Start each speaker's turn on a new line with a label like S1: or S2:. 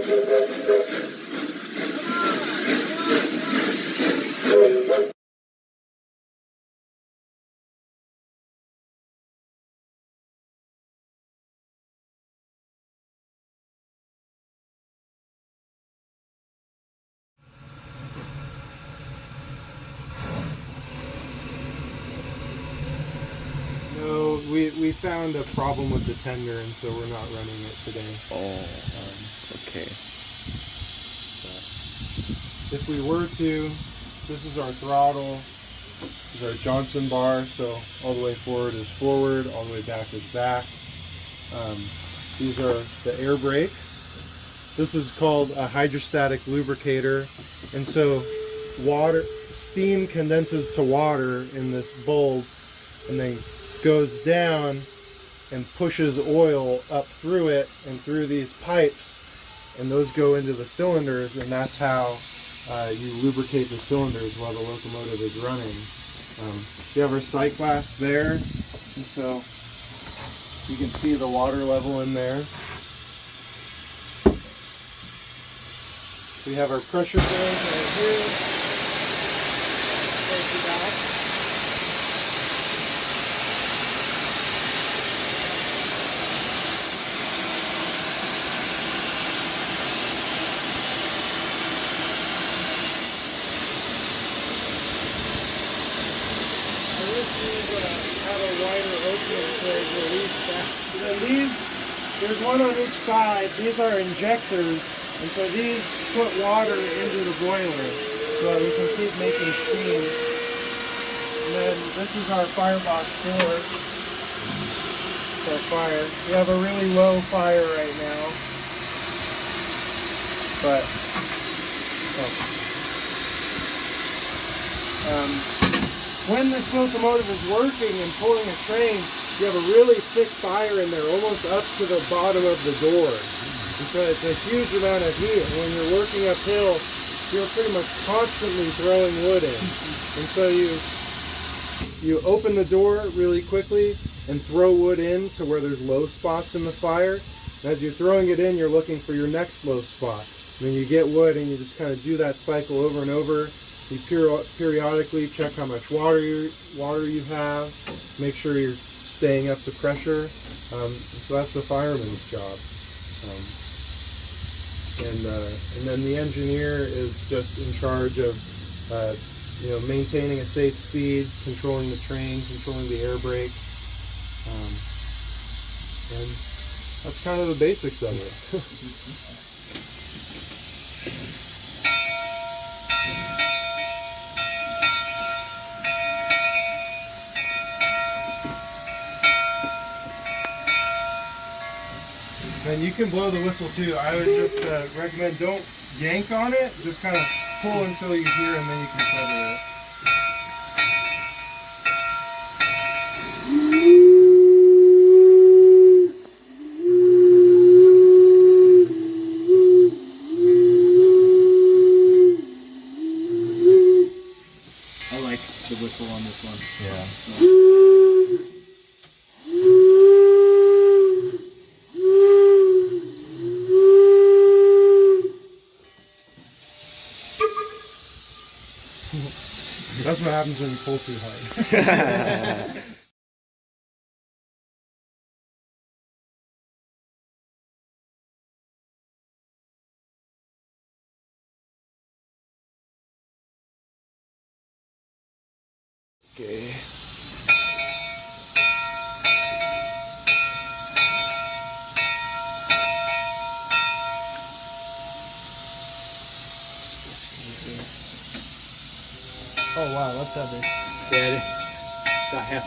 S1: No, we found a problem with the tender, and so we're not running it today.
S2: Oh, okay.
S1: If we were to, this is our throttle. This is our Johnson bar, so all the way forward is forward, all the way back is back. These are the air brakes. This is called a hydrostatic lubricator, and so steam condenses to water in this bulb, and then goes down and pushes oil up through it and through these pipes, and those go into the cylinders, and that's how you lubricate the cylinders while the locomotive is running. We have our sight glass there, and so you can see the water level in there. We have our pressure gauge right here. Close it out. Have a wider opening to release that. And these, there's one on each side. These are injectors, and so these put water into the boiler so that we can keep making steam. And then this is our firebox door for fire. We have a really low fire right now, but when this locomotive is working and pulling a train, you have a really thick fire in there, almost up to the bottom of the door. And so it's a huge amount of heat. And when you're working uphill, you're pretty much constantly throwing wood in. And so you open the door really quickly and throw wood in to where there's low spots in the fire. And as you're throwing it in, you're looking for your next low spot. And then you get wood, and you just kind of do that cycle over and over. You periodically check how much water you have, make sure you're staying up to pressure. So that's the fireman's job. And then the engineer is just in charge of maintaining a safe speed, controlling the train, controlling the air brakes, and that's kind of the basics of it. And you can blow the whistle too. I would just recommend don't yank on it, just kind of pull until you hear, and then you can cover it.
S3: I like the whistle on this one.
S2: Yeah.
S1: That's what happens when you pull too hard.
S2: Okay.
S3: Oh wow, that's heavy.
S2: Yeah, got half.